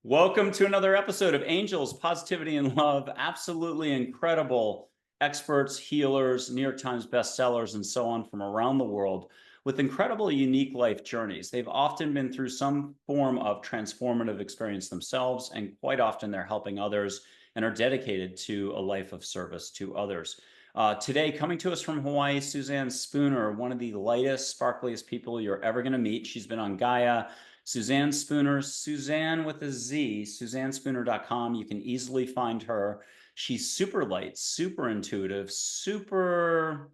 Welcome to another episode of Angels, Positivity, and Love. Absolutely incredible experts, healers, New York Times bestsellers, and so on from around the world with incredible, unique life journeys. They've often been through some form of transformative experience themselves, and quite often they're helping others and are dedicated to a life of service to others. Today, coming to us from Hawaii, Suzanne Spooner, one of the lightest, sparkliest people you're ever going to meet. She's been on Gaia. Suzanne Spooner, Suzanne with a Z, SuzanneSpooner.com. You can easily find her. She's super light, super intuitive, super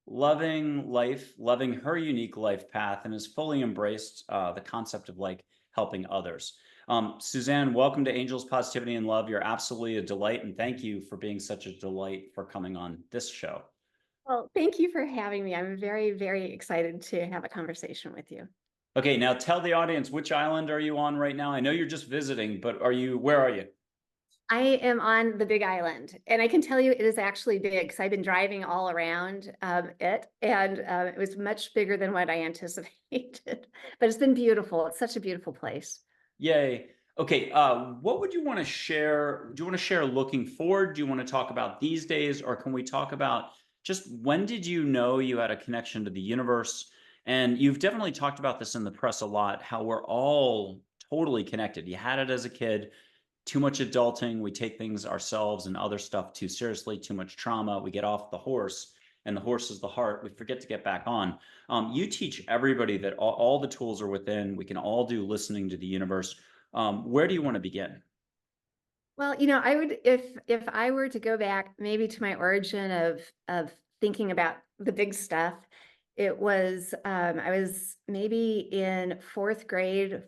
loving life, loving her unique life path, and has fully embraced the concept of like helping others. Suzanne, welcome to Angels, Positivity, and Love. You're absolutely a delight, and thank you for being such a delight for coming on this show. Well, thank you for having me. I'm very, very excited to have a conversation with you. Okay, now tell the audience, which island are you on right now? I know you're just visiting, but where are you? I am on the Big Island, and I can tell you it is actually big because I've been driving all around it, and it was much bigger than what I anticipated. But it's been beautiful. It's such a beautiful place. Yay. Okay, what would you want to share? Do you want to share looking forward? Do you want to talk about these days, or can we talk about just when did you know you had a connection to the universe? And you've definitely talked about this in the press a lot, how we're all totally connected. You had it as a kid, too much adulting, we take things ourselves and other stuff too seriously, too much trauma, we get off the horse, and the horse is the heart, we forget to get back on. You teach everybody that all the tools are within, we can all do listening to the universe. Where do you want to begin? Well, I would if I were to go back maybe to my origin of thinking about the big stuff, it was I was maybe in fourth grade,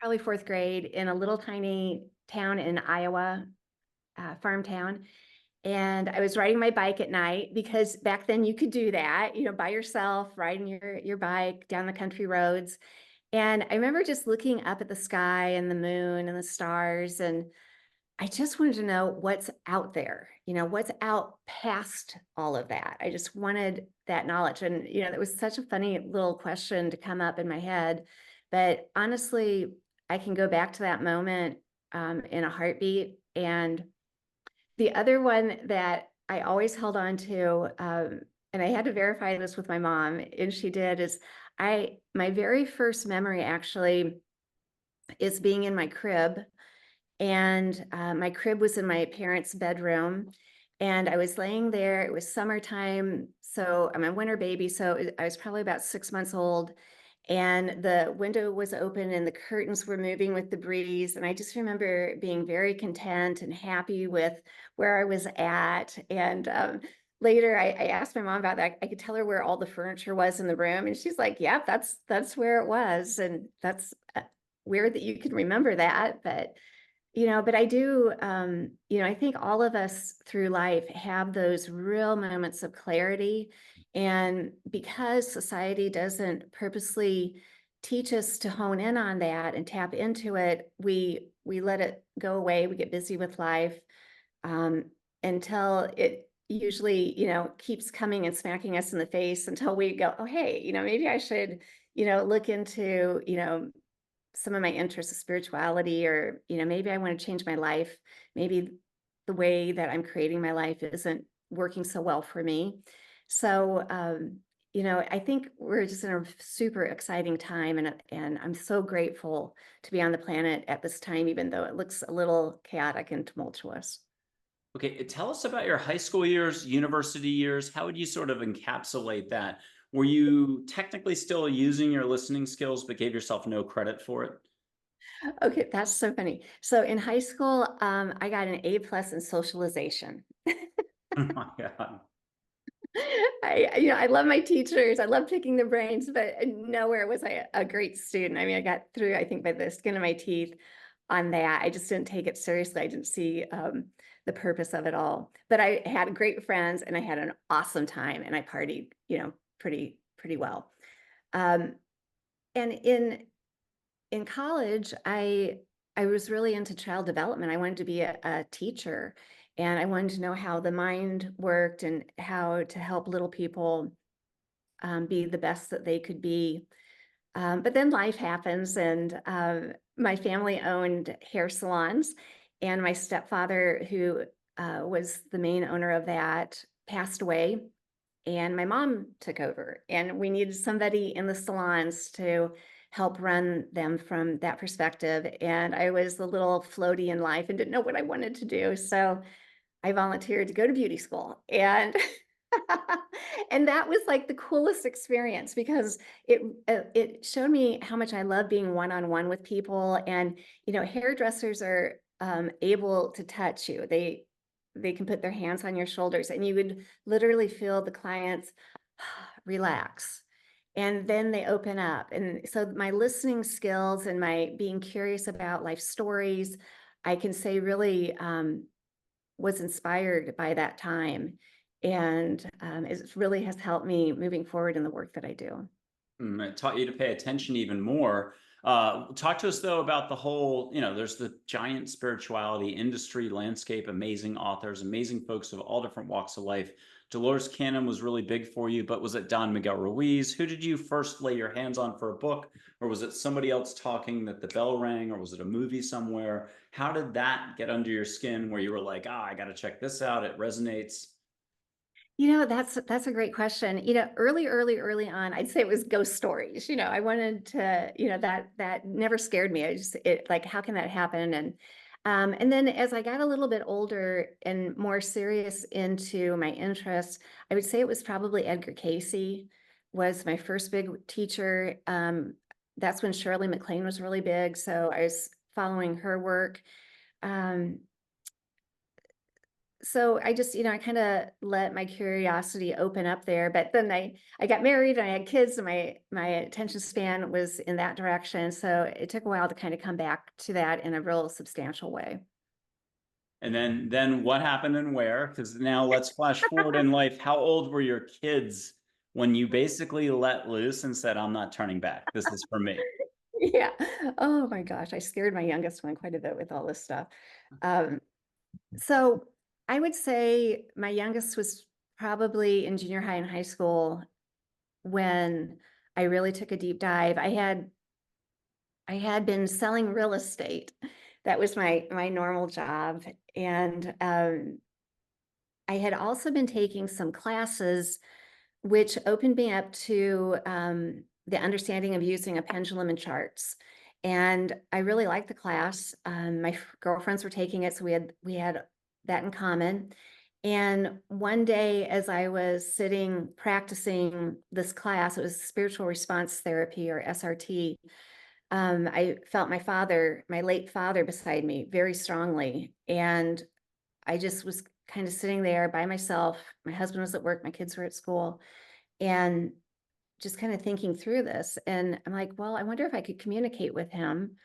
probably fourth grade, in a little tiny town in Iowa, farm town. And I was riding my bike at night because back then you could do that, by yourself, riding your bike down the country roads. And I remember just looking up at the sky and the moon and the stars. And I just wanted to know what's out there, what's out past all of that. I just wanted that knowledge. And, it was such a funny little question to come up in my head. But honestly, I can go back to that moment in a heartbeat. And the other one that I always held on to, and I had to verify this with my mom, and she did, is my very first memory actually is being in my crib. And my crib was in my parents' bedroom. And I was laying there. It was summertime. So I'm a winter baby. So I was probably about 6 months old. And the window was open and the curtains were moving with the breeze. And I just remember being very content and happy with where I was at. And later I asked my mom about that. I could tell her where all the furniture was in the room. And she's like, yeah, that's where it was. And that's weird that you can remember that. But I do, I think all of us through life have those real moments of clarity. And because society doesn't purposely teach us to hone in on that and tap into it, we let it go away. We get busy with life until it usually, keeps coming and smacking us in the face until we go, oh, hey, maybe I should, look into, some of my interests of spirituality, or maybe I want to change my life. Maybe the way that I'm creating my life isn't working so well for me. So I think we're just in a super exciting time, and I'm so grateful to be on the planet at this time, even though it looks a little chaotic and tumultuous. Okay, tell us about your high school years, university years. How would you sort of encapsulate that? Were you technically still using your listening skills, but gave yourself no credit for it? Okay, that's so funny. So in high school, I got an A+ in socialization. Oh my God. I love my teachers. I love picking their brains, but nowhere was I a great student. I mean, I got through, I think, by the skin of my teeth on that. I just didn't take it seriously. I didn't see the purpose of it all. But I had great friends, and I had an awesome time, and I partied, pretty well. Um, and in college, I was really into child development. I wanted to be a teacher, and I wanted to know how the mind worked and how to help little people be the best that they could be. But then life happens, and my family owned hair salons, and my stepfather, who was the main owner of that, passed away, and my mom took over. And we needed somebody in the salons to help run them from that perspective. And I was a little floaty in life and didn't know what I wanted to do. So I volunteered to go to beauty school, and and that was like the coolest experience because it showed me how much I love being one-on-one with people. And hairdressers are able to touch you. They can put their hands on your shoulders, and you would literally feel the clients relax, and then they open up. And so my listening skills and my being curious about life stories, I can say, really was inspired by that time. And it really has helped me moving forward in the work that I do. It taught you to pay attention even more. Talk to us though about the whole, there's the giant spirituality industry landscape, amazing authors, amazing folks of all different walks of life. Dolores Cannon was really big for you, but was it Don Miguel Ruiz? Who did you first lay your hands on for a book? Or was it somebody else talking that the bell rang? Or was it a movie somewhere? How did that get under your skin where you were like, I got to check this out. It resonates. That's a great question. Early on, I'd say it was ghost stories. I wanted to, that never scared me. It like, how can that happen? And then as I got a little bit older and more serious into my interests, I would say it was probably Edgar Casey was my first big teacher. That's when Shirley MacLaine was really big, so I was following her work. Um, so I just, I kind of let my curiosity open up there. But then I got married and I had kids, and my attention span was in that direction. So it took a while to kind of come back to that in a real substantial way. And then what happened and where? Because now let's flash forward in life. How old were your kids when you basically let loose and said, I'm not turning back. This is for me. Yeah. Oh my gosh. I scared my youngest one quite a bit with all this stuff. Um, so I would say my youngest was probably in junior high and high school when I really took a deep dive. I had been selling real estate. That was my normal job. And I had also been taking some classes which opened me up to the understanding of using a pendulum and charts. And I really liked the class. My girlfriends were taking it, so we had that in common. And one day, as I was sitting practicing this class, it was spiritual response therapy, or SRT. I felt my late father, beside me very strongly. And I just was kind of sitting there by myself. My husband was at work, my kids were at school, and just kind of thinking through this. And I'm like, well, I wonder if I could communicate with him.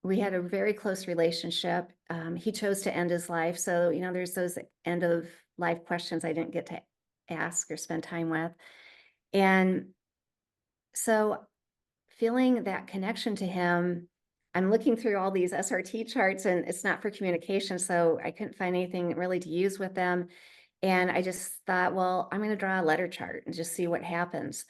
We had a very close relationship. He chose to end his life. So, there's those end of life questions I didn't get to ask or spend time with. And so, feeling that connection to him, I'm looking through all these SRT charts, and it's not for communication. So, I couldn't find anything really to use with them. And I just thought, well, I'm going to draw a letter chart and just see what happens.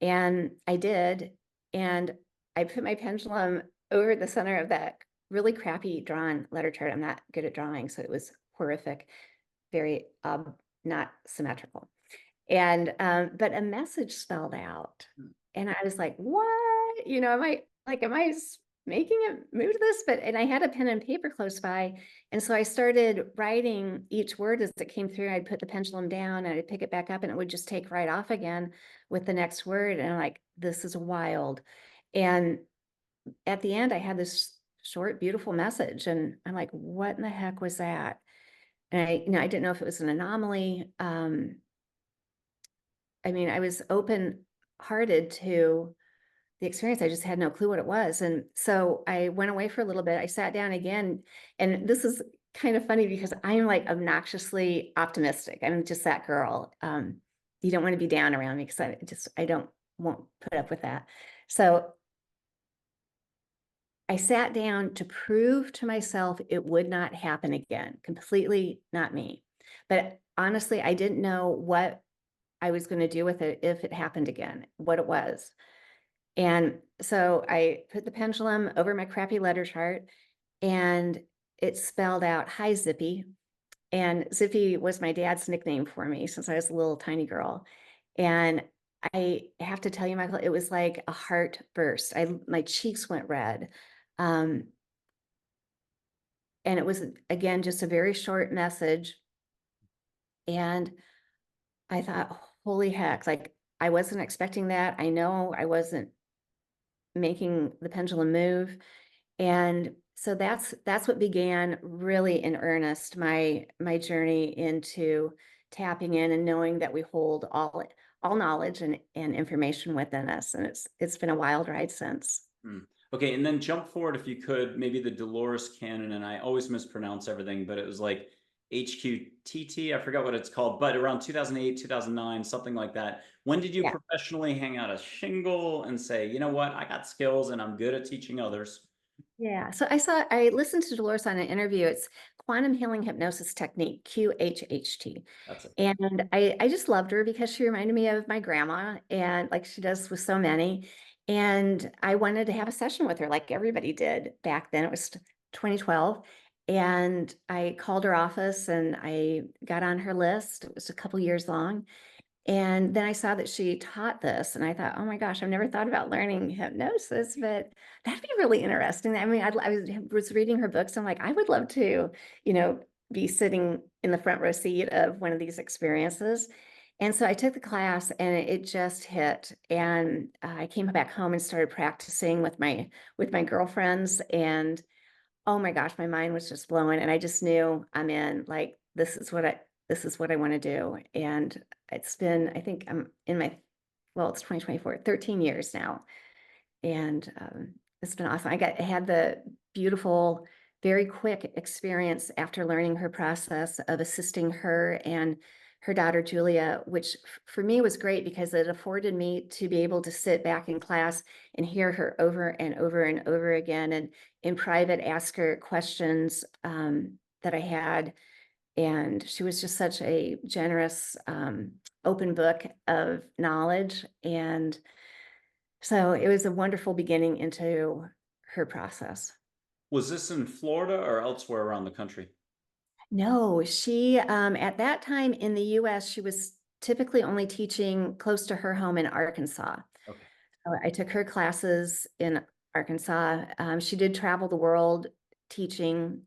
And I did. And I put my pendulum over the center of that really crappy drawn letter chart. I'm not good at drawing, so it was horrific, very not symmetrical. And but a message spelled out. And I was like, what? Am I making a move to this? And I had a pen and paper close by. And so I started writing each word as it came through. I'd put the pendulum down and I'd pick it back up, and it would just take right off again with the next word. And I'm like, this is wild. And at the end, I had this short, beautiful message. And I'm like, what in the heck was that? And I didn't know if it was an anomaly. I was open-hearted to the experience. I just had no clue what it was. And so I went away for a little bit. I sat down again, and this is kind of funny because I'm like obnoxiously optimistic. I'm just that girl. You don't want to be down around me because won't put up with that. So I sat down to prove to myself it would not happen again. Completely not me. But honestly, I didn't know what I was going to do with it if it happened again, what it was. And so I put the pendulum over my crappy letter chart, and it spelled out, "Hi, Zippy." And Zippy was my dad's nickname for me since I was a little tiny girl. And I have to tell you, Michael, it was like a heart burst. My cheeks went red. Um, and it was, again, just a very short message. And I thought, holy heck, like I wasn't expecting that. I know I wasn't making the pendulum move. And so that's what began really in earnest my journey into tapping in and knowing that we hold all knowledge and information within us. And it's been a wild ride since. Hmm. Okay, and then jump forward if you could, maybe the Dolores canon, and I always mispronounce everything, but it was like HQTT, I forgot what it's called, but around 2008, 2009, something like that. When did you Yeah. professionally hang out a shingle and say, you know what, I got skills and I'm good at teaching others? Yeah. So I listened to Dolores on an interview. It's quantum healing hypnosis technique, QHHT. That's it. And I just loved her because she reminded me of my grandma, and like she does with so many. And I wanted to have a session with her like everybody did back then. It was 2012. And I called her office and I got on her list. It was a couple years long. And then I saw that she taught this, and I thought, oh my gosh, I've never thought about learning hypnosis, but that'd be really interesting. I mean, was reading her books. I'm like, I would love to, be sitting in the front row seat of one of these experiences. And so I took the class, and it just hit. And I came back home and started practicing with my girlfriends, and oh my gosh, my mind was just blowing, and I just knew I'm in, like, this is what I want to do. And it's been, I think I'm in my, well, it's 2024, 13 years now. And it's been awesome. I had the beautiful, very quick experience after learning her process of assisting her and her daughter Julia, which for me was great because it afforded me to be able to sit back in class and hear her over and over and over again, and in private ask her questions that I had. And she was just such a generous, open book of knowledge. And so it was a wonderful beginning into her process. Was this in Florida or elsewhere around the country? No, she, at that time in the US, she was typically only teaching close to her home in Arkansas. Okay. So I took her classes in Arkansas. She did travel the world teaching.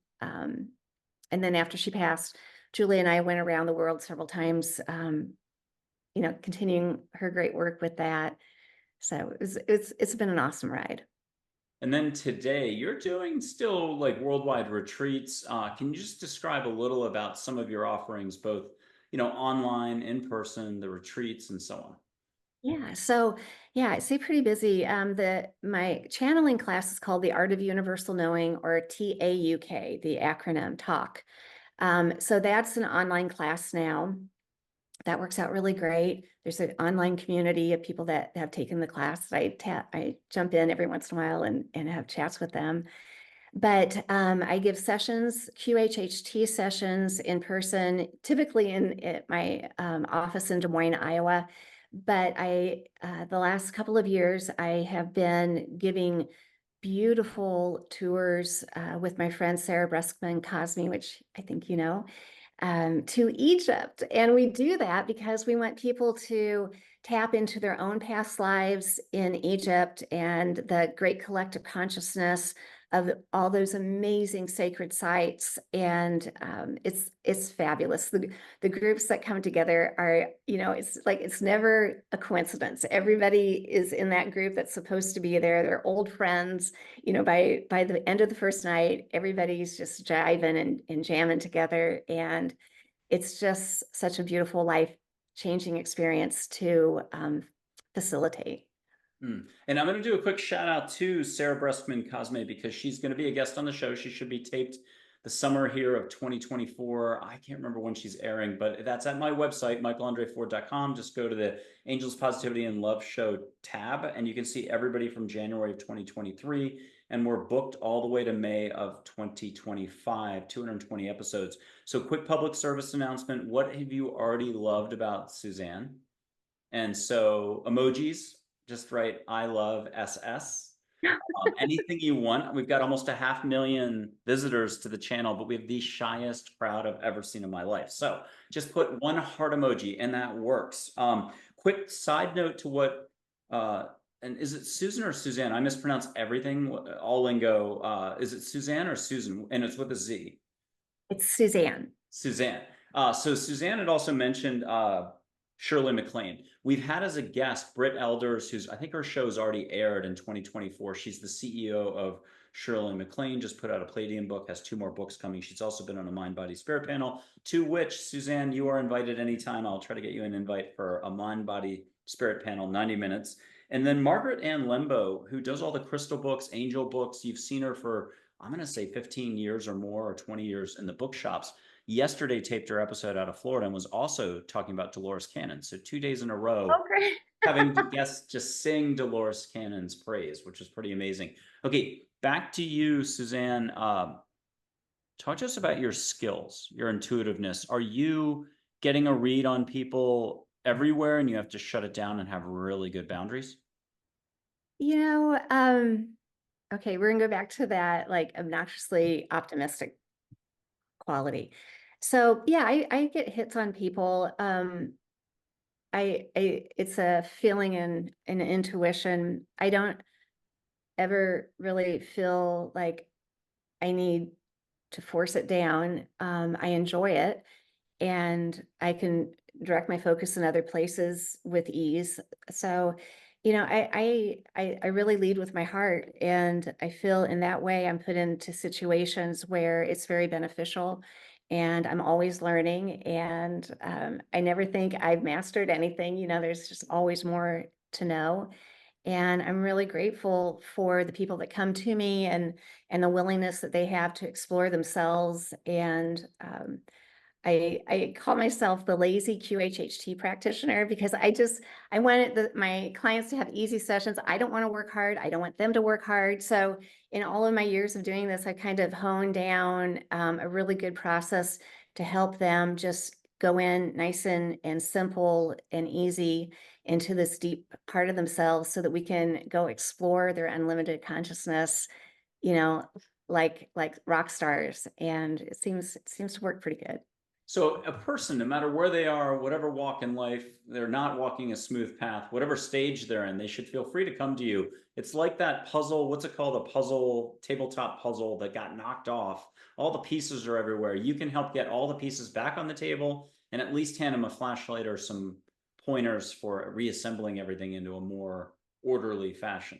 And then after she passed, Julie and I went around the world several times, continuing her great work with that. So it's been an awesome ride. And then today, you're doing still like worldwide retreats. Can you just describe a little about some of your offerings, both, online, in person, the retreats, and so on? Yeah, so yeah, I stay pretty busy. My channeling class is called the Art of Universal Knowing, or TAUK, the acronym TAUK. So that's an online class now. That works out really great. There's an online community of people that have taken the class. I jump in every once in a while and have chats with them. But I give sessions, QHHT sessions in person, typically at my office in Des Moines, Iowa. But the last couple of years, I have been giving beautiful tours with my friend Sarah Breskman Cosme, which I think you know, to Egypt. And we do that because we want people to tap into their own past lives in Egypt and the great collective consciousness of all those amazing sacred sites. And it's fabulous. The groups that come together are, it's like, it's never a coincidence. Everybody is in that group that's supposed to be there. They're old friends. By the end of the first night, everybody's just jiving and jamming together. And it's just such a beautiful, life-changing experience to facilitate. And I'm going to do a quick shout out to Sarah Breskman Cosme because she's going to be a guest on the show. She should be taped the summer here of 2024. I can't remember when she's airing, but that's at my website, michaelandreford.com. Just go to the Angels Positivity and Love Show tab, and you can see everybody from January of 2023. And we're booked all the way to May of 2025, 220 episodes. So, quick public service announcement. What have you already loved about Suzanne? And so, emojis, just write I love SS. Anything you want. We've got almost 500,000 visitors to the channel, but we have the shyest crowd I've ever seen in my life. So just put one heart emoji and that works. Quick side note to what, and is it Susan or Suzanne? I mispronounce everything, all lingo. Is it Suzanne or Susan? And it's with a Z. It's Suzanne. Suzanne. So Suzanne had also mentioned Shirley MacLaine. We've had as a guest Britt Elders, who's I think her show's already aired in 2024. She's the CEO of Shirley MacLaine, just put out a Palladium book, has 2 more books coming. She's also been on a Mind Body Spirit panel, to which, Suzanne, you are invited anytime. I'll try to get you an invite for a Mind Body Spirit panel, 90 minutes. And then Margaret Ann Lembo, who does all the crystal books, angel books. You've seen her for, I'm going to say 15 years or more, or 20 years in the bookshops. Yesterday taped her episode out of Florida and was also talking about Dolores Cannon. So 2 days in a row, Oh, great. having guests just sing Dolores Cannon's praise, which is pretty amazing. Okay, back to you, Suzanne. Talk to us about your skills, your intuitiveness. Are you getting a read on people everywhere and you have to shut it down and have really good boundaries? Okay, we're gonna go back to that like obnoxiously optimistic quality. So yeah, I get hits on people. It's a feeling and an intuition. I don't ever really feel like I need to force it down. I enjoy it, and I can direct my focus in other places with ease. So, I really lead with my heart, and I feel in that way I'm put into situations where it's very beneficial, and I'm always learning, and I never think I've mastered anything. There's just always more to know. And I'm really grateful for the people that come to me and the willingness that they have to explore themselves. And I call myself the lazy QHHT practitioner because I wanted my clients to have easy sessions. I don't want to work hard. I don't want them to work hard. So in all of my years of doing this, I kind of honed down a really good process to help them just go in nice and simple and easy into this deep part of themselves so that we can go explore their unlimited consciousness, you know, like rock stars. And it seems to work pretty good. So a person, no matter where they are, whatever walk in life, they're not walking a smooth path, whatever stage they're in, they should feel free to come to you. It's like that puzzle, what's it called? A puzzle, tabletop puzzle that got knocked off. All the pieces are everywhere. You can help get all the pieces back on the table and at least hand them a flashlight or some pointers for reassembling everything into a more orderly fashion.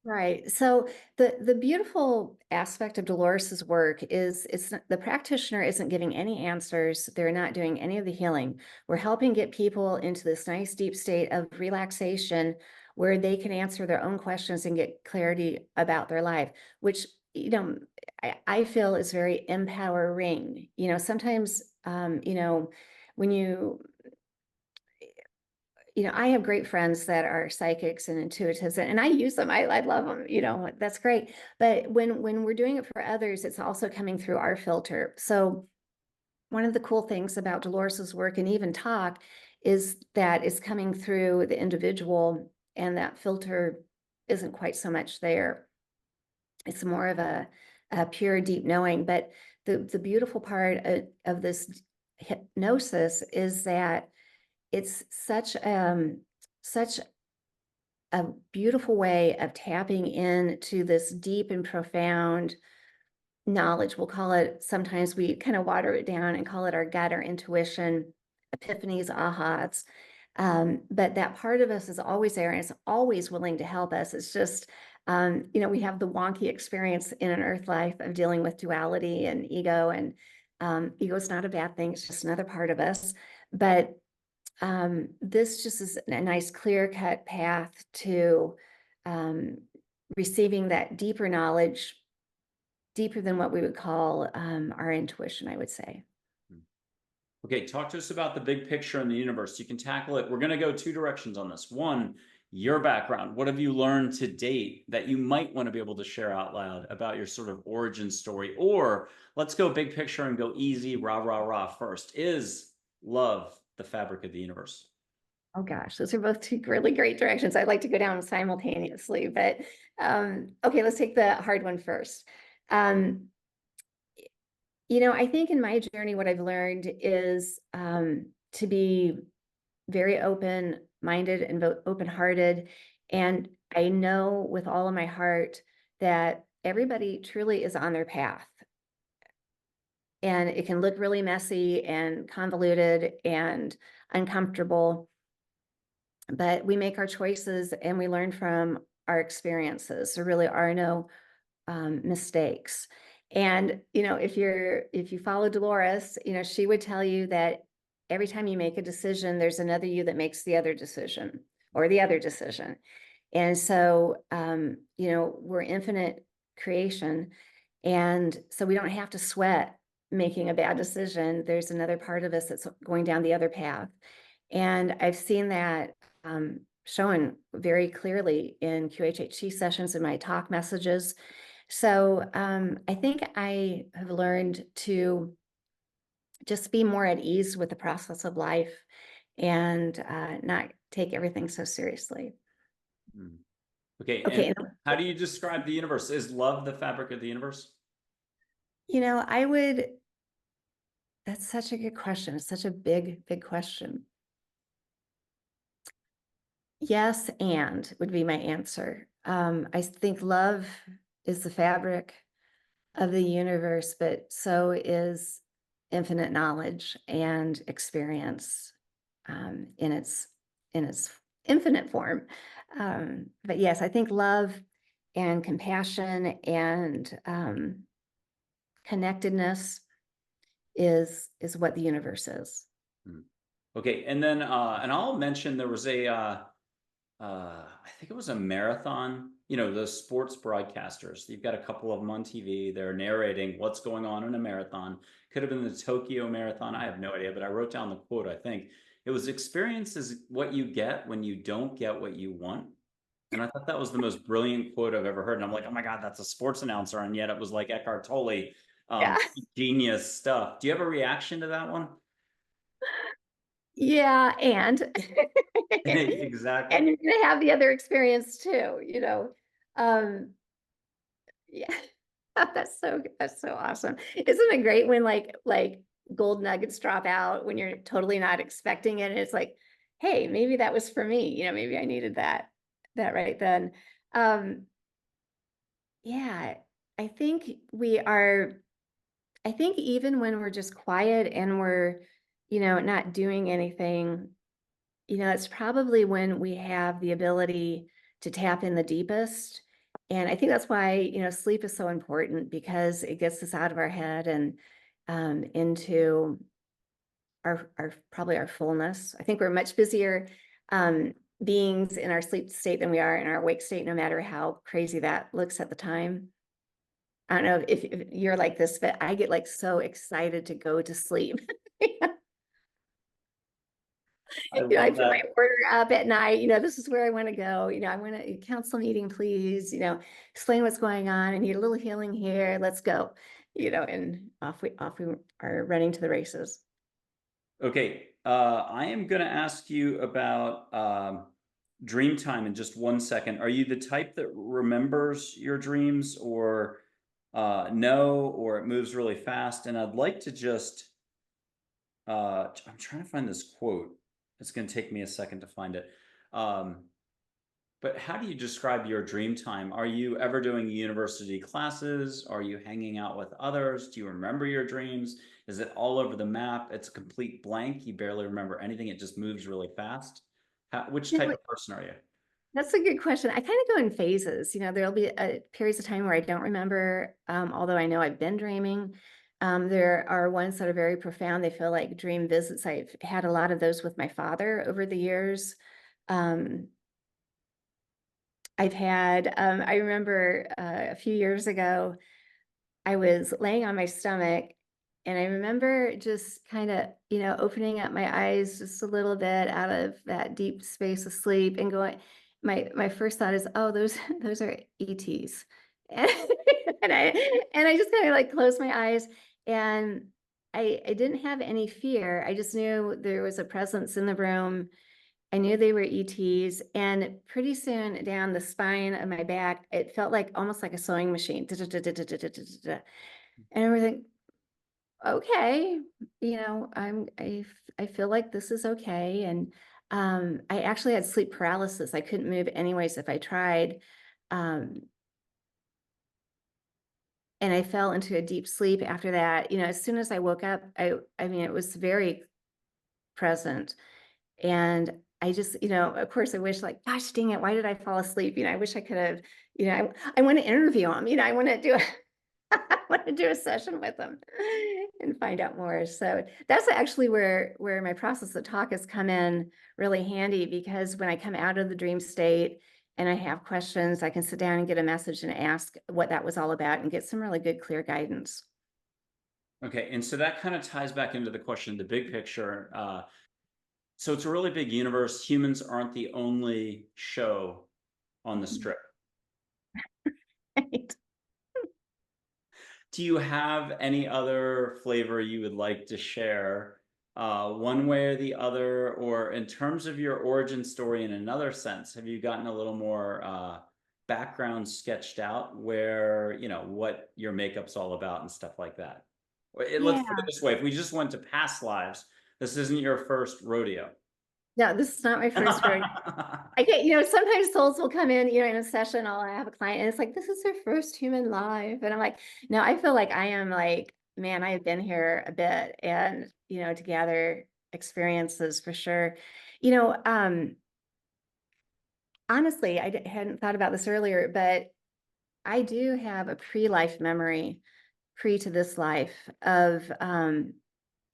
Right. So the beautiful aspect of Dolores's work is the practitioner isn't giving any answers. They're not doing any of the healing. We're helping get people into this nice deep state of relaxation where they can answer their own questions and get clarity about their life, which I feel is very empowering. Sometimes when I have great friends that are psychics and intuitives, and I use them. I love them. That's great. But when we're doing it for others, it's also coming through our filter. So one of the cool things about Dolores's work and even TAUK is that it's coming through the individual, and that filter isn't quite so much there. It's more of a pure, deep knowing. But the beautiful part of this hypnosis is that it's such a beautiful way of tapping into this deep and profound knowledge. We'll call it, sometimes we kind of water it down and call it our gut, our intuition, epiphanies, ahas. But that part of us is always there, and it's always willing to help us. It's just, we have the wonky experience in an earth life of dealing with duality and ego, and ego is not a bad thing. It's just another part of us. But this just is a nice clear-cut path to receiving that deeper knowledge, deeper than what we would call our intuition, I would say. Okay, talk to us about the big picture in the universe. You can tackle it. We're going to go 2 directions on this. One, your background. What have you learned to date that you might want to be able to share out loud about your sort of origin story? Or let's go big picture and go easy, rah, rah, rah first. Is love the fabric of the universe? Oh gosh, those are both two really great directions. I'd like to go down simultaneously, but okay, let's take the hard one first. Um, I think in my journey, what I've learned is to be very open-minded and open-hearted. And I know with all of my heart that everybody truly is on their path. And it can look really messy and convoluted and uncomfortable, but we make our choices and we learn from our experiences. There really are no mistakes. And if you follow Dolores, she would tell you that every time you make a decision, there's another you that makes the other decision or the other decision. And so we're infinite creation. And so we don't have to sweat making a bad decision. There's another part of us that's going down the other path. And I've seen that shown very clearly in QHHT sessions and my talk messages. So I think I have learned to just be more at ease with the process of life and not take everything so seriously. Hmm. Okay, and Okay, how do you describe the universe? Is love the fabric of the universe? I would, that's such a good question. It's such a big, big question. Yes, and would be my answer. I think love is the fabric of the universe, but so is infinite knowledge and experience in its infinite form. But yes, I think love and compassion and connectedness is what the universe is. Hmm. Okay, and then and I'll mention there was a I think it was a marathon. The sports broadcasters. You've got a couple of them on TV. They're narrating what's going on in a marathon. Could have been the Tokyo Marathon. I have no idea, but I wrote down the quote. I think it was experience is what you get when you don't get what you want. And I thought that was the most brilliant quote I've ever heard. And I'm like, oh my God, that's a sports announcer. And yet it was like Eckhart Tolle, Yeah. genius stuff. Do you have a reaction to that one? Yeah, and Exactly. and you're gonna have the other experience too, yeah. That's so awesome. Isn't it great when like gold nuggets drop out when you're totally not expecting it? And it's like, hey, maybe that was for me. Maybe I needed that right then. Um, yeah, I think I think even when we're just quiet and we're, not doing anything, it's probably when we have the ability to tap in the deepest. And I think that's why, sleep is so important because it gets us out of our head and into our probably our fullness. I think we're much busier beings in our sleep state than we are in our awake state, no matter how crazy that looks at the time. I don't know if you're like this, but I get like so excited to go to sleep. I I love put my that. order up at night, this is where I want to go. I want a council meeting, please, explain what's going on. I need a little healing here. Let's go, and off we are running to the races. Okay, I am going to ask you about dream time in just 1 second. Are you the type that remembers your dreams or no, or it moves really fast? And I'd like to just, I'm trying to find this quote. It's going to take me a second to find it. Um, but how do you describe your dream time? Are you ever doing university classes? Are you hanging out with others? Do you remember your dreams? Is it all over the map? It's a complete blank. You barely remember anything. It just moves really fast. Which type No, of person are you? that's a good question. I kind of go in phases. There'll be periods of time where I don't remember, although I know I've been dreaming. There are ones that are very profound. They feel like dream visits. I've had a lot of those with my father over the years. Um, I remember a few years ago, I was laying on my stomach and I remember just kind of, opening up my eyes just a little bit out of that deep space of sleep and going, my first thought is, oh, those those are ETs. And I just kind of like closed my eyes and I didn't have any fear. I just knew there was a presence in the room I knew they were ETs, and pretty soon down the spine of my back, it felt like almost like a sewing machine. And everything, okay, I feel like this is okay. And I actually had sleep paralysis. I couldn't move anyways if I tried. Um, and I fell into a deep sleep after that. As soon as I woke up, I mean, it was very present. And I just, of course, I wish, like, gosh, dang it, why did I fall asleep? I wish I could have, I want to interview him. I want to do I want to do a session with them and find out more. So that's actually where my process of talk has come in really handy, because when I come out of the dream state and I have questions, I can sit down and get a message and ask what that was all about and get some really good, clear guidance. Okay, and so that kind of ties back into the question, the big picture. So it's a really big universe. Humans aren't the only show on the strip. Right. Do you have any other flavor you would like to share, one way or the other, or in terms of your origin story in another sense? Have you gotten a little more background sketched out where, what your makeup's all about and stuff like that? Let's put it Yeah. this way, if we just went to past lives, this isn't your first rodeo. No, this is not my first rodeo. I get, sometimes souls will come in a session, I'll have a client and it's like, this is their first human life. And I'm like, no, I feel like I am like, man, I have been here a bit and, to gather experiences for sure. You know, um, Honestly, hadn't thought about this earlier, but I do have a pre-life memory, pre to this life of,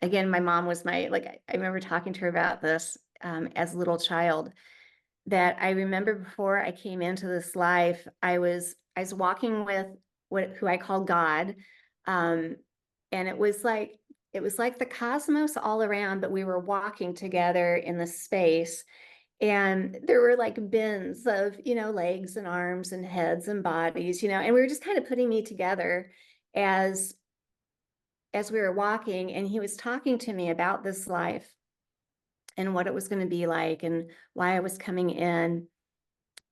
again, my mom was like, I remember talking to her about this as a little child, that I remember before I came into this life, I was walking with who I call God. Um, and it was like the cosmos all around, but we were walking together in the space. And there were like bins of, legs and arms and heads and bodies, and we were just kind of putting me together as we were walking. And he was talking to me about this life and what it was going to be like and why I was coming in.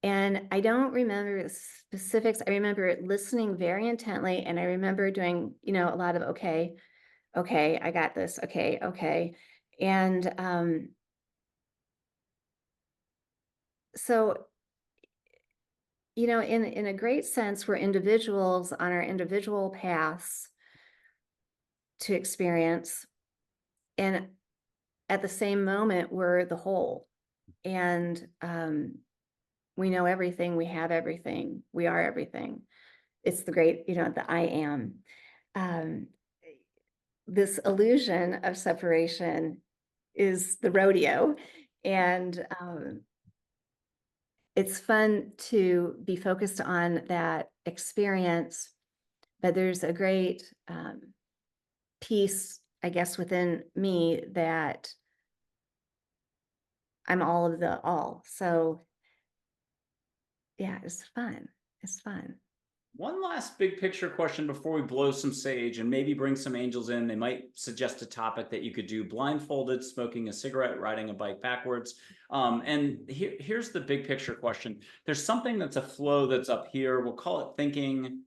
And I don't remember the specifics. I remember listening very intently, and I remember doing, a lot of okay, okay, I got this. Okay, okay. And so, in a great sense, we're individuals on our individual paths to experience. And at the same moment, we're the whole. And we know everything, we have everything, we are everything. It's the great, the I am. Um, this illusion of separation is the rodeo. And it's fun to be focused on that experience, but there's a great piece, I guess, within me that I'm all of the all. So yeah, it's fun. It's fun. One last big picture question before we blow some sage and maybe bring some angels in. They might suggest a topic that you could do blindfolded, smoking a cigarette, riding a bike backwards. And here's the big picture question. There's something that's a flow that's up here. We'll call it thinking,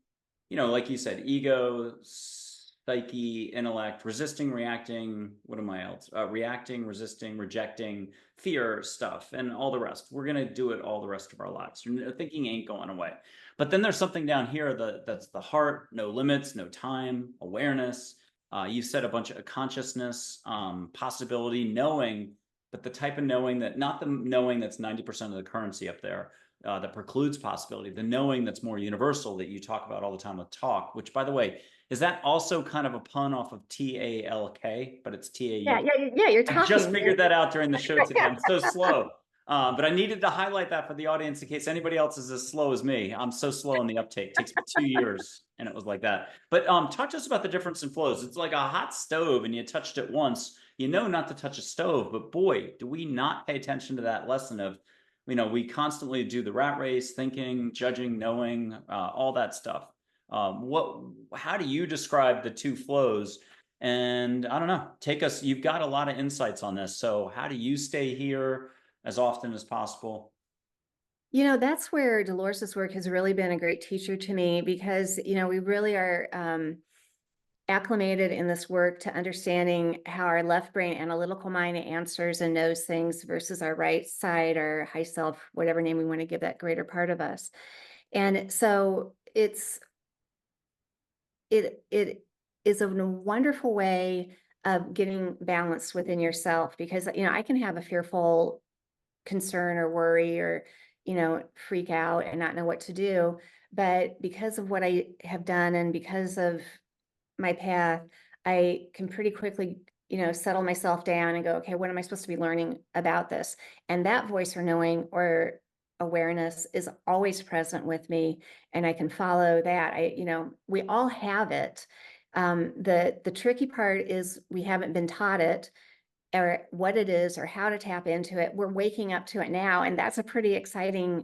like you said, ego, psyche, intellect, resisting, reacting. What am I else? Reacting, resisting, rejecting, fear stuff, and all the rest. We're going to do it all the rest of our lives. Thinking ain't going away. But then there's something down here that's the heart, no limits, no time, awareness. You said a bunch of consciousness, possibility, knowing, but the type of knowing that, not the knowing that's 90% of the currency up there, that precludes possibility, the knowing that's more universal that you talk about all the time with TAUK, which, by the way, is that also kind of a pun off of TALK, but it's Yeah, TAUK? yeah, yeah. You're I just talking. figured that out during the show today. Yeah. I'm so slow. But I needed to highlight that for the audience in case anybody else is as slow as me. I'm so slow in the uptake. It takes me 2 years, and it was like that. But talk to us about the difference in flows. It's like a hot stove, and you touched it once. You know not to touch a stove, but boy, do we not pay attention to that lesson of, we constantly do the rat race, thinking, judging, knowing, all that stuff. How do you describe the two flows? And I don't know, take us, you've got a lot of insights on this. So how do you stay here? as often as possible? You know, that's where Dolores's work has really been a great teacher to me because, you know, we really are acclimated in this work to understanding how our left brain analytical mind answers and knows things versus our right side or high self, whatever name we want to give that greater part of us. And so it is a wonderful way of getting balanced within yourself because, you know, I can have a fearful concern or worry or, you know, freak out and not know what to do. But because of what I have done and because of my path, I can pretty quickly, you know, settle myself down and go, okay, what am I supposed to be learning about this? And that voice or knowing or awareness is always present with me, and I can follow that. You know, we all have it. The tricky part is we haven't been taught it or what it is or how to tap into it. We're waking up to it now, and that's a pretty exciting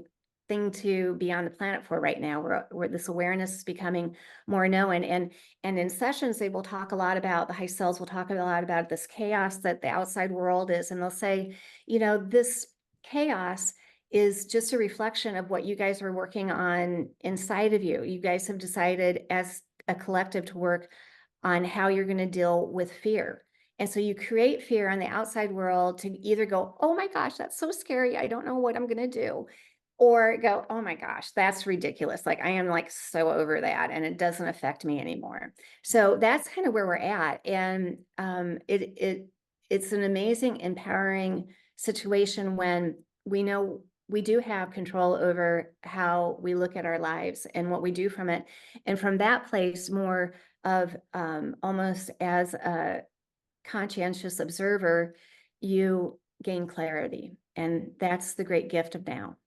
thing to be on the planet for right now, where this awareness is becoming more known. And in sessions, they will talk a lot about the high cells. Will talk a lot about this chaos that the outside world is, and they'll say, you know, this chaos is just a reflection of what you guys are working on inside of you. You guys have decided as a collective to work on how you're going to deal with fear. And so you create fear on the outside world to either go, oh my gosh, that's so scary. I don't know what I'm going to do. Or go, oh my gosh, that's ridiculous. Like I am like so over that and it doesn't affect me anymore. So that's kind of where we're at. And it's an amazing, empowering situation when we know we do have control over how we look at our lives and what we do from it. And from that place, more of almost as a conscientious observer, you gain clarity. And that's the great gift of now.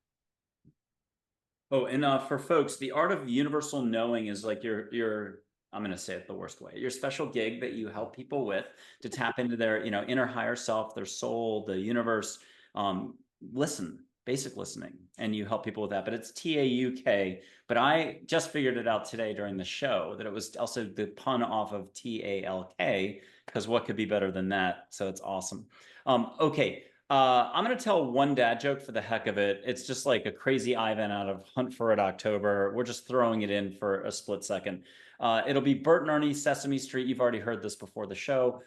Oh, and for folks, the art of universal knowing is like your I'm going to say it the worst way. Your special gig that you help people with to tap into their, you know, inner higher self, their soul, the universe. Listen, basic listening, and you help people with that. But it's TAUK. But I just figured it out today during the show that it was also the pun off of TALK, because what could be better than that? So it's awesome. Okay. I'm going to tell one dad joke for the heck of it. It's just like a crazy Ivan out of Hunt for Red October. We're just throwing it in for a split second. It'll be Bert and Ernie, Sesame Street. You've already heard this before the show.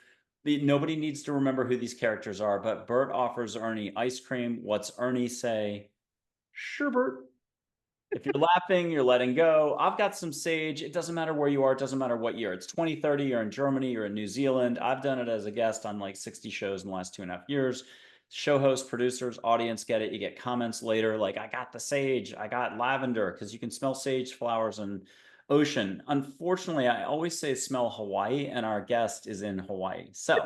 Nobody needs to remember who these characters are, but Bert offers Ernie ice cream. What's Ernie say? Sure, Bert. If you're laughing, you're letting go. I've got some sage. It doesn't matter where you are. It doesn't matter what year. It's 2030. You're in Germany. You're in New Zealand. I've done it as a guest on like 60 shows in the last 2.5 years. Show hosts, producers, audience get it. You get comments later like, I got the sage. I got lavender, because you can smell sage flowers and ocean. Unfortunately, I always say smell Hawaii, and our guest is in Hawaii. So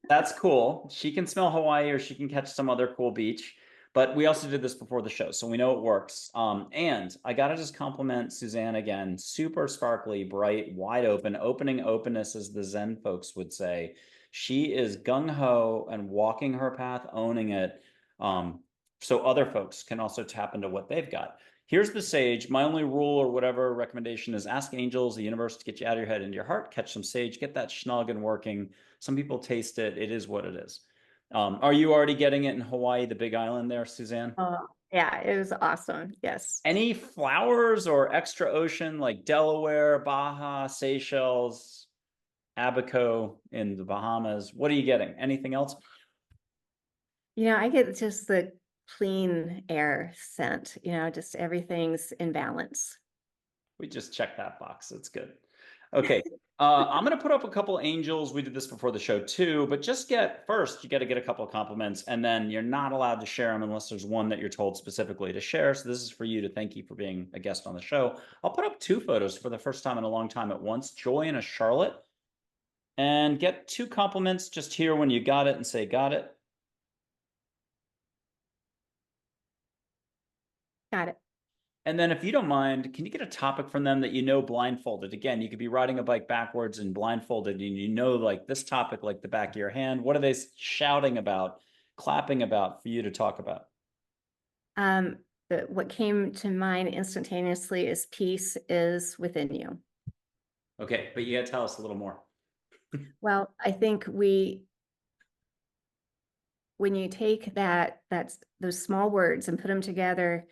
that's cool. She can smell Hawaii, or she can catch some other cool beach. But we also did this before the show, so we know it works. And I got to just compliment Suzanne again. Super sparkly, bright, wide open, opening openness, as the Zen folks would say. She is gung ho and walking her path, owning it. So other folks can also tap into what they've got. Here's the sage. My only rule or whatever recommendation is ask angels, the universe, to get you out of your head into your heart, catch some sage, get that schnug and working. Some people taste it. It is what it is. Are you already getting it in Hawaii, the Big Island there, Suzanne? Yeah, it was awesome. Yes. Any flowers or extra ocean like Delaware, Baja, Seychelles, Abaco in the Bahamas? What are you getting? Anything else? You know, I get just the clean air scent, you know, just everything's in balance. We just checked that box. That's good. Okay. I'm going to put up a couple angels. We did this before the show too, but just first, you got to get a couple of compliments, and then you're not allowed to share them unless there's one that you're told specifically to share. So this is for you to thank you for being a guest on the show. I'll put up 2 photos for the first time in a long time at once, Joy and a Charlotte, and get 2 compliments just here when you got it and say, got it. Got it. And then if you don't mind, can you get a topic from them that you know blindfolded? Again, you could be riding a bike backwards and blindfolded, and you know like this topic like the back of your hand. What are they shouting about, clapping about for you to talk about? What came to mind instantaneously is peace is within you. Okay, but you got to tell us a little more. Well, I think when you take that those small words and put them together,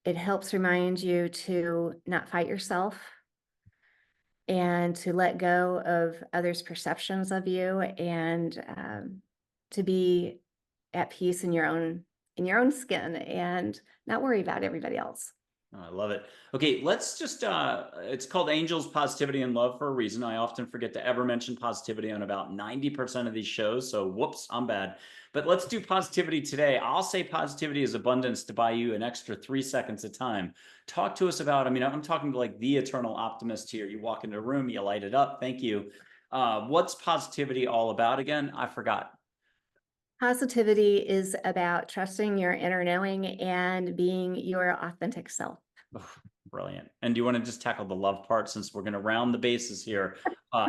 it helps remind you to not fight yourself and to let go of others' perceptions of you, and to be at peace in your own skin and not worry about everybody else. Oh, I love it. Okay, let's just it's called Angels, Positivity, and Love for a reason. I often forget to ever mention positivity on about 90% of these shows, so whoops, I'm bad. But let's do positivity today. I'll say positivity is abundance to buy you an extra 3 seconds of time. Talk to us about, I mean, I'm talking to like the eternal optimist here. You walk into a room, you light it up. Thank you. What's positivity all about again? I forgot. Positivity is about trusting your inner knowing and being your authentic self. Oh, brilliant. And do you want to just tackle the love part since we're going to round the bases here?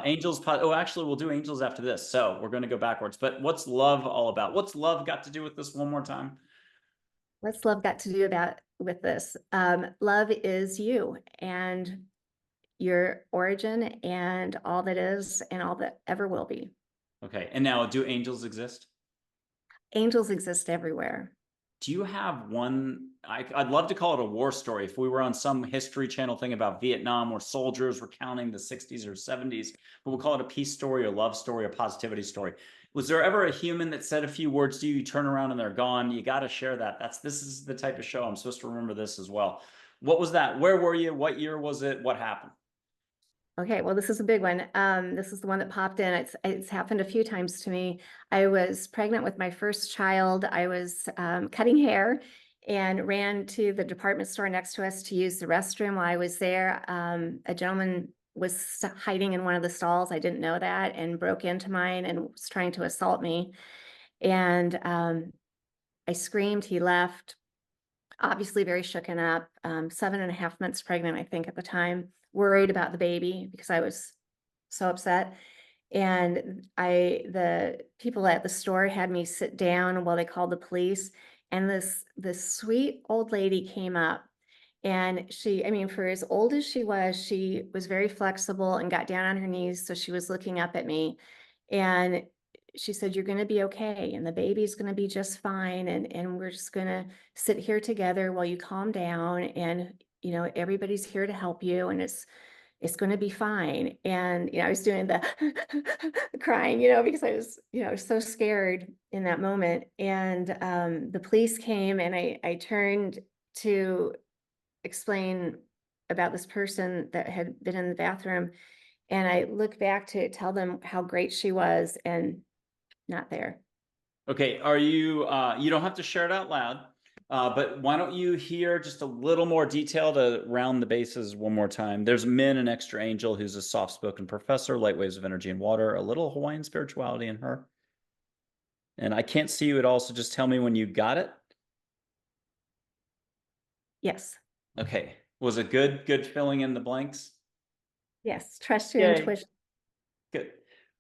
Angels, oh, actually, we'll do angels after this. So we're going to go backwards. But what's love all about? What's love got to do with this one more time? What's love got to do about with this? Love is you and your origin and all that is and all that ever will be. Okay. And now, do angels exist? Angels exist everywhere. Do you have one? I'd love to call it a war story. If we were on some History Channel thing about Vietnam where soldiers were counting the 60s or 70s, but we'll call it a peace story, a love story, a positivity story. Was there ever a human that said a few words to you, you turn around and they're gone? You got to share that. This is the type of show. I'm supposed to remember this as well. What was that? Where were you? What year was it? What happened? Okay, well, this is a big one. This is the one that popped in. It's happened a few times to me. I was pregnant with my first child. I was cutting hair and ran to the department store next to us to use the restroom. While I was there, a gentleman was hiding in one of the stalls. I didn't know that, and broke into mine and was trying to assault me. And I screamed. He left, obviously very shooken up, 7.5 months pregnant, I think, at the time, worried about the baby because I was so upset. And the people at the store had me sit down while they called the police. And this sweet old lady came up, and she, I mean, for as old as she was very flexible and got down on her knees. So she was looking up at me, and she said, "You're going to be okay. And the baby's going to be just fine. And we're just going to sit here together while you calm down. And, everybody's here to help you. And it's going to be fine." And, I was doing the crying, because I was so scared in that moment. And the police came, and I turned to explain about this person that had been in the bathroom. And I looked back to tell them how great she was, and not there. Okay, are you, you don't have to share it out loud, but why don't you hear just a little more detail to round the bases one more time? There's Min, an extra angel, who's a soft-spoken professor, light waves of energy and water, a little Hawaiian spirituality in her. And I can't see you at all, so just tell me when you got it. Yes. Okay, was it good filling in the blanks? Yes. Trust your Yay. intuition. Good.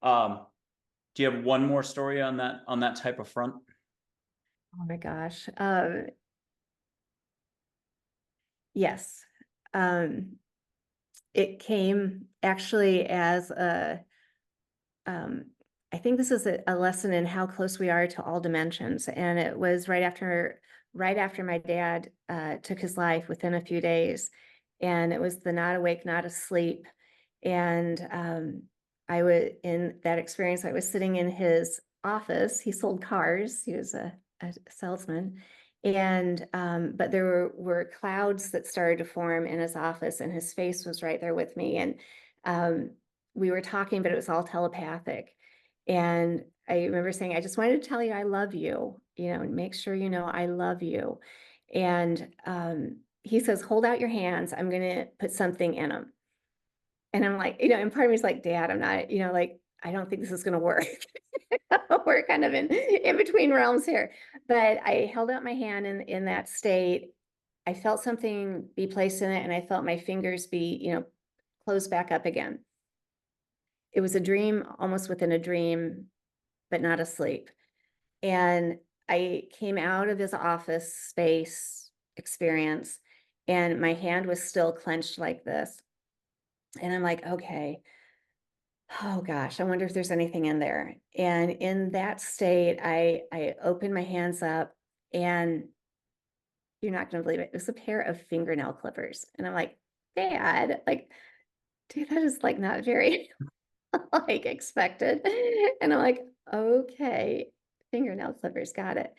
Do you have one more story on that type of front? Oh my gosh. Yes. It came actually as I think this is a lesson in how close we are to all dimensions. And it was right after my dad took his life, within a few days. And it was the not awake, not asleep. And I was in that experience. I was sitting in his office. He sold cars. He was a salesman. And but there were clouds that started to form in his office, and his face was right there with me. And we were talking, but it was all telepathic. And I remember saying, "I just wanted to tell you I love you, and make sure you know I love you." And he says, "Hold out your hands. I'm going to put something in them." And I'm like, and part of me is like, "Dad, I'm not, like, I don't think this is going to work." We're kind of in between realms here. But I held out my hand in that state. I felt something be placed in it, and I felt my fingers be, closed back up again. It was a dream, almost within a dream, but not asleep. And I came out of his office space experience, and my hand was still clenched like this. And I'm like, okay, oh gosh, I wonder if there's anything in there. And in that state, I opened my hands up, and you're not going to believe it. It was a pair of fingernail clippers. And I'm like, Dad, like, dude, that is like not very like expected. And I'm like, okay, fingernail clippers, got it.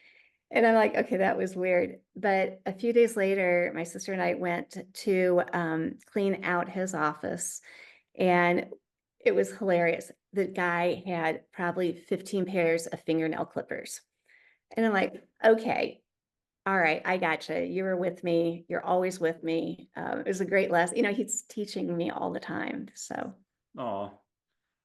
And I'm like, okay, that was weird. But a few days later, my sister and I went to clean out his office, and it was hilarious. The guy had probably 15 pairs of fingernail clippers. And I'm like, okay, all right, I gotcha. You were with me. You're always with me. It was a great lesson. He's teaching me all the time. So, Oh,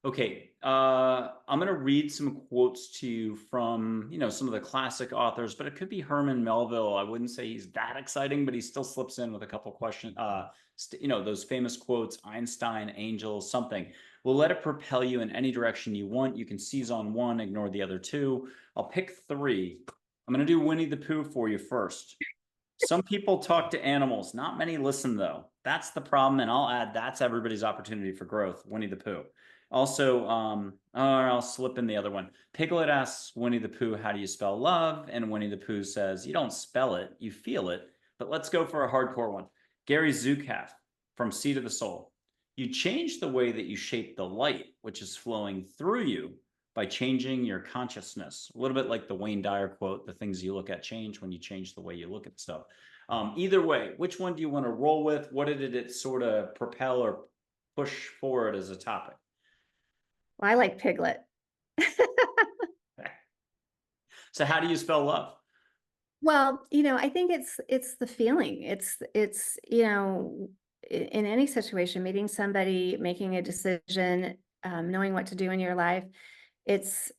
okay. I'm going to read some quotes to you from, some of the classic authors, but it could be Herman Melville. I wouldn't say he's that exciting, but he still slips in with a couple questions. Those famous quotes, Einstein, angels, something. We'll let it propel you in any direction you want. You can seize on one, ignore the other two. I'll pick three. I'm going to do Winnie the Pooh for you first. Some people talk to animals. Not many listen, though. That's the problem. And I'll add that's everybody's opportunity for growth. Winnie the Pooh. Also, or I'll slip in the other one. Piglet asks Winnie the Pooh, how do you spell love? And Winnie the Pooh says, you don't spell it, you feel it. But let's go for a hardcore one. Gary Zukav from Seed of the Soul. You change the way that you shape the light, which is flowing through you by changing your consciousness. A little bit like the Wayne Dyer quote, the things you look at change when you change the way you look at stuff. Either way, which one do you want to roll with? What did it sort of propel or push forward as a topic? well, I like Piglet. So how do you spell love? Well, I think it's the feeling. It's in any situation, meeting somebody, making a decision, knowing what to do in your life. It's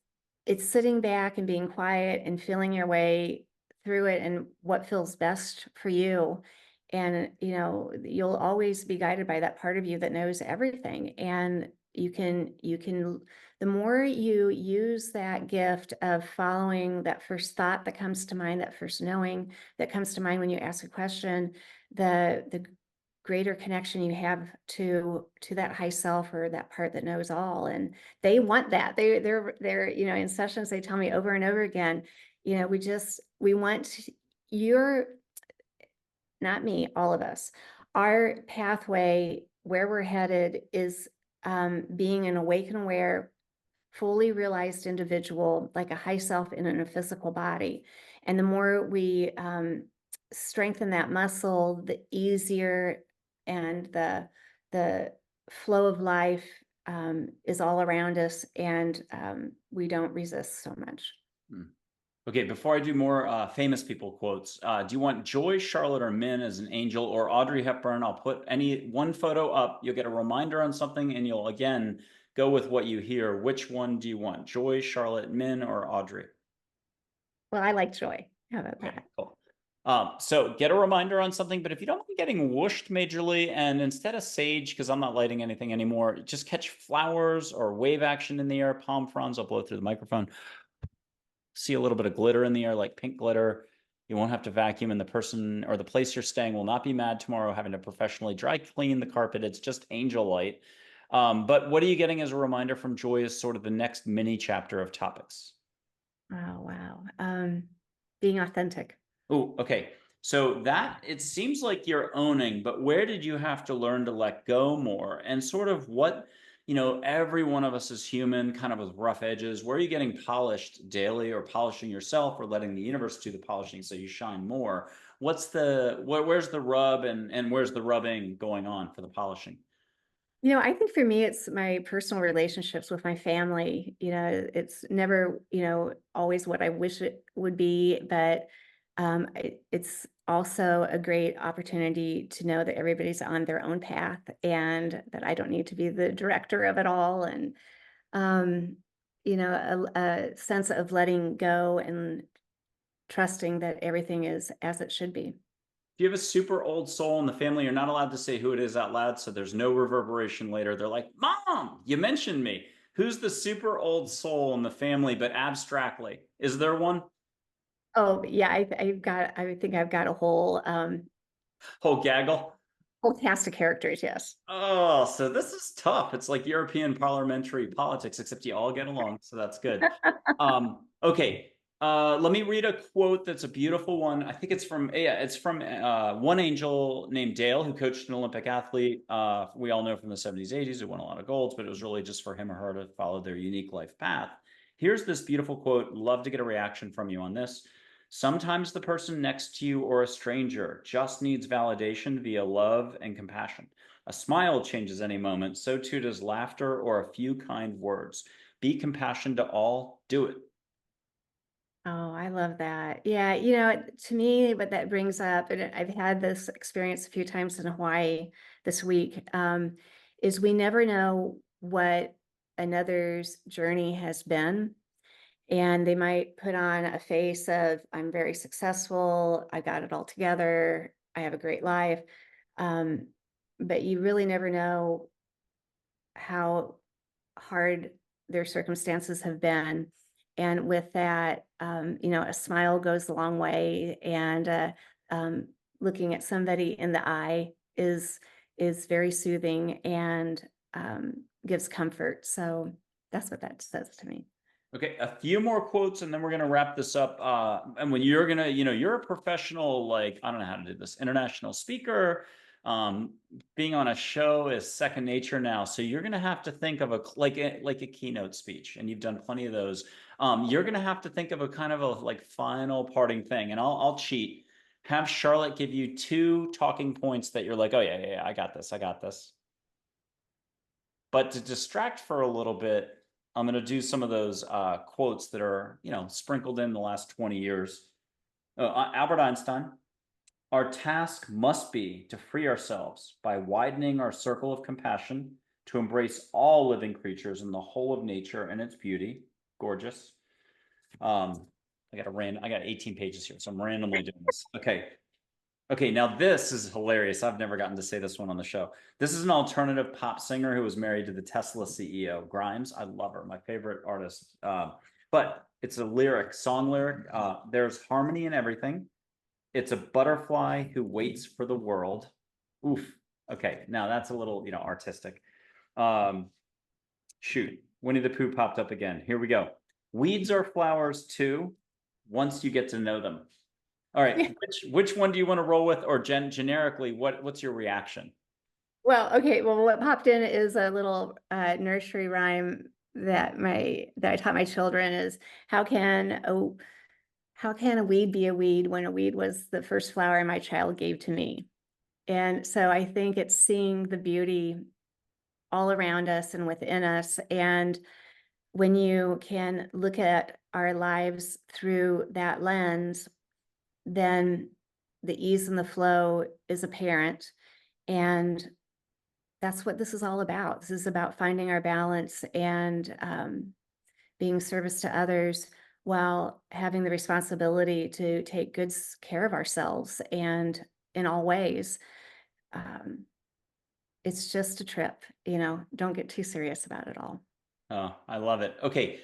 it's sitting back and being quiet and feeling your way through it and what feels best for you. And you'll always be guided by that part of you that knows everything. And you can the more you use that gift of following that first thought that comes to mind, that first knowing that comes to mind when you ask a question, the greater connection you have to that high self, or that part that knows all. And they want that. They're in sessions, they tell me over and over again, we want your, not me, all of us, our pathway, where we're headed is being an awake and aware, fully realized individual, like a high self in a physical body. And the more we strengthen that muscle, the easier, and the flow of life is all around us, and we don't resist so much. Hmm. Okay, before I do more famous people quotes, do you want Joy, Charlotte, or Min as an angel, or Audrey Hepburn? I'll put any one photo up. You'll get a reminder on something, and you'll again go with what you hear. Which one do you want? Joy, Charlotte, Min, or Audrey? Well, I like Joy. How about Okay, that? cool. So get a reminder on something, but if you don't mind getting whooshed majorly, and instead of sage, because I'm not lighting anything anymore, just catch flowers or wave action in the air, palm fronds. I'll blow through the microphone. See a little bit of glitter in the air, like pink glitter. You won't have to vacuum, and the person or the place you're staying will not be mad tomorrow having to professionally dry clean the carpet. It's just angel light. But what are you getting as a reminder from Joy as sort of the next mini chapter of topics? Oh, wow. Being authentic. Oh, okay. So that it seems like you're owning, but where did you have to learn to let go more? And sort of what, every one of us is human, kind of with rough edges. Where are you getting polished daily, or polishing yourself, or letting the universe do the polishing so you shine more? Where's the rub, and where's the rubbing going on for the polishing? I think for me, it's my personal relationships with my family. It's never, always what I wish it would be, but it's also a great opportunity to know that everybody's on their own path, and that I don't need to be the director of it all. And, um, a sense of letting go and trusting that everything is as it should be. If you have a super old soul in the family, you're not allowed to say who it is out loud, so there's no reverberation later. They're like, Mom, you mentioned me. Who's the super old soul in the family, but abstractly? Is there one? Oh, yeah, I think I've got a whole Whole gaggle? Whole cast of characters, yes. Oh, so this is tough. It's like European parliamentary politics, except you all get along, so that's good. Okay, let me read a quote that's a beautiful one. I think it's from, yeah, it's from one angel named Dale, who coached an Olympic athlete. We all know from the 70s, 80s, who won a lot of golds, but it was really just for him or her to follow their unique life path. Here's this beautiful quote. Love to get a reaction from you on this. Sometimes the person next to you or a stranger just needs validation via love and compassion. A smile changes any moment, so too does laughter or a few kind words. Be compassionate to all, do it. Oh, I love that. Yeah, you know, to me, what that brings up, and I've had this experience a few times in Hawaii this week, is we never know what another's journey has been. And they might put on a face of, I'm very successful, I got it all together, I have a great life. Um, but you really never know how hard their circumstances have been. And with that, you know, a smile goes a long way, and um, looking at somebody in the eye is very soothing and gives comfort. So that's what that says to me. Okay, a few more quotes and then we're gonna wrap this up. And when you're gonna, you're a professional, like, I don't know how to do this, international speaker. Um, Being on a show is second nature now. So you're gonna have to think of a keynote speech, and you've done plenty of those. You're gonna have to think of a kind of a like final parting thing, and I'll cheat. Have Charlotte give you two talking points that you're like, oh yeah, I got this, I got this. But to distract for a little bit, I'm going to do some of those quotes that are, sprinkled in the last 20 years. Albert Einstein, our task must be to free ourselves by widening our circle of compassion to embrace all living creatures and the whole of nature and its beauty. Gorgeous. I got 18 pages here, so I'm randomly doing this. Okay. Okay, now this is hilarious. I've never gotten to say this one on the show. This is an alternative pop singer who was married to the Tesla CEO, Grimes. I love her, my favorite artist. But it's a song lyric. There's harmony in everything. It's a butterfly who waits for the world. Oof. Okay, now that's a little, artistic. Um, Shoot, Winnie the Pooh popped up again. Here we go. Weeds are flowers too, once you get to know them. All right, which one do you want to roll with, or generically, what's your reaction? Well, okay. Well, what popped in is a little nursery rhyme that I taught my children is how can a weed be a weed when a weed was the first flower my child gave to me? And so I think it's seeing the beauty all around us and within us. And when you can look at our lives through that lens, then the ease and the flow is apparent. And that's what this is all about. This is about finding our balance and being service to others while having the responsibility to take good care of ourselves and in all ways. Um, it's just a trip, don't get too serious about it all. Oh, I love it. Okay.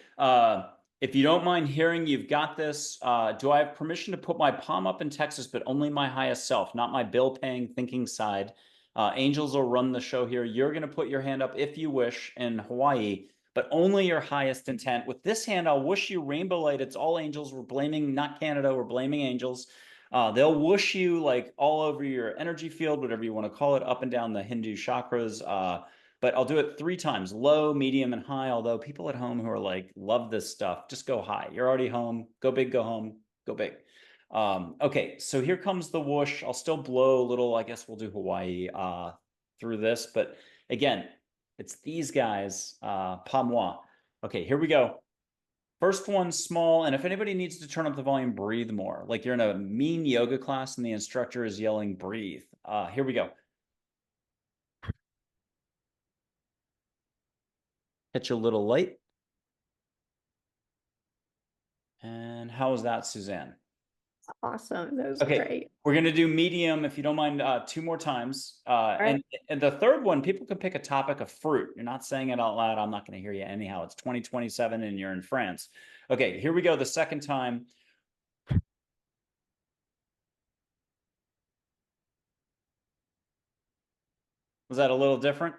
If you don't mind hearing, you've got this. Do I have permission to put my palm up in Texas, but only my highest self, not my bill paying thinking side? Angels will run the show here. You're going to put your hand up if you wish in Hawaii, but only your highest intent. With this hand, I'll whoosh you rainbow light. It's all angels. We're blaming, not Canada, we're blaming angels. They'll whoosh you like all over your energy field, whatever you want to call it, up and down the Hindu chakras. But I'll do it 3 times, low, medium, and high. Although people at home who are like, love this stuff, just go high. You're already home. Go big, go home, go big. Okay, so here comes the whoosh. I'll still blow a little. I guess we'll do Hawaii through this. But again, it's these guys, pas moi. Okay, here we go. First one, small. And if anybody needs to turn up the volume, breathe more. Like you're in a mean yoga class and the instructor is yelling, breathe. Here we go. Hit you a little light. And how was that, Suzanne? Awesome. That was Okay, great. we're gonna do medium, if you don't mind, 2 more times. And the third one, people can pick a topic of fruit. You're not saying it out loud. I'm not gonna hear you anyhow. It's 2027 and you're in France. Okay, here we go. The second time. Was that a little different?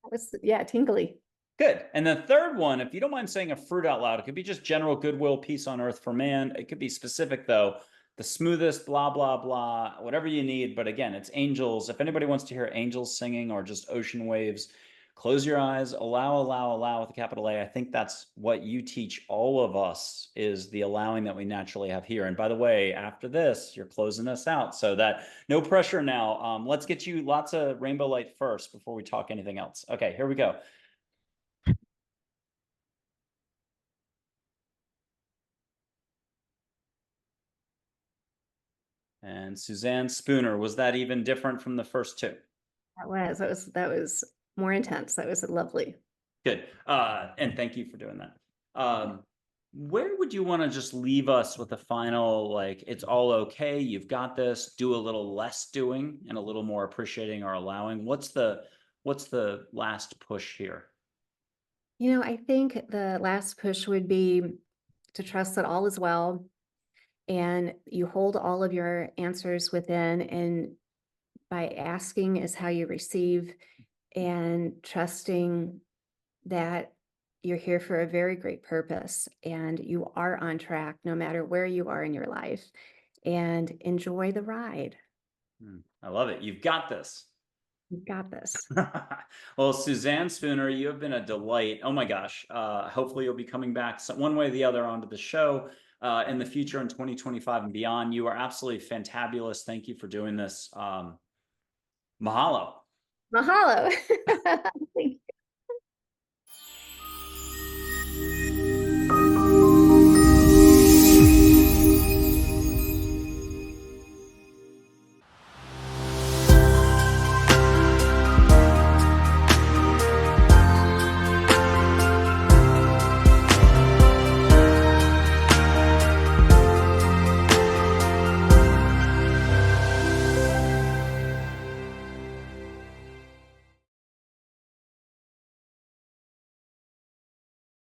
That was, yeah, tingly. Good. And the third one, if you don't mind saying a fruit out loud, it could be just general goodwill, peace on earth for man. It could be specific, though. The smoothest, blah, blah, blah, whatever you need. But again, it's angels. If anybody wants to hear angels singing or just ocean waves, close your eyes, allow with a capital A. I think that's what you teach all of us, is the allowing that we naturally have here. And by the way, after this, you're closing us out. So that no pressure now. Let's get you lots of rainbow light first before we talk anything else. Okay, here we go. And Suzanne Spooner, was that even different from the first two? That was more intense. That was lovely. Good. And thank you for doing that. Where would you want to just leave us with a final, like, it's all okay, you've got this, do a little less doing and a little more appreciating or allowing? What's the last push here? I think the last push would be to trust that all is well, and you hold all of your answers within, and by asking is how you receive, and trusting that you're here for a very great purpose and you are on track no matter where you are in your life, and enjoy the ride. I love it. You've got this. You've got this. Well, Suzanne Spooner, you have been a delight. Oh my gosh. Hopefully you'll be coming back one way or the other onto the show in the future in 2025 and beyond. You are absolutely fantabulous. Thank you for doing this. Mahalo. Mahalo. Thank